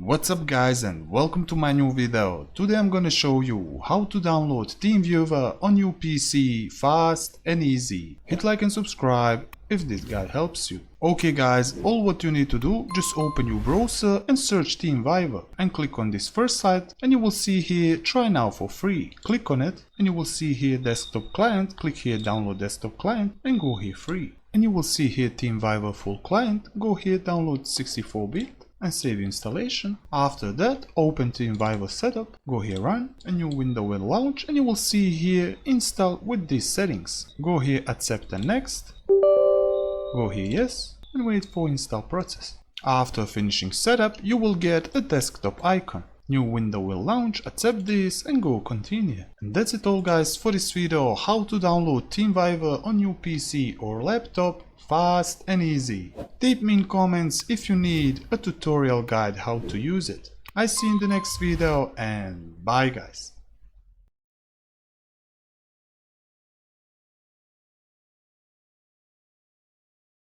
What's up guys, and welcome to my new video. Today I'm gonna show you how to download TeamViewer on your PC fast and easy. Hit like and subscribe if this guide helps you. Okay guys, all what you need to do, just open your browser and search TeamViewer and click on this first site, and you will see here try now for free. Click on it and you will see here desktop client. Click here download desktop client and go here free. And you will see here TeamViewer full client. Go here download 64-bit and save installation. After that, open TeamViewer setup, go here run, a new window will launch and you will see here install with these settings. Go here accept and next, go here yes, and wait for install process. After finishing setup, you will get a desktop icon. New window will launch, accept this and go continue. And that's it all guys for this video, how to download TeamViewer on your PC or laptop fast and easy. Type me in comments if you need a tutorial guide how to use it. I see you in the next video and bye guys.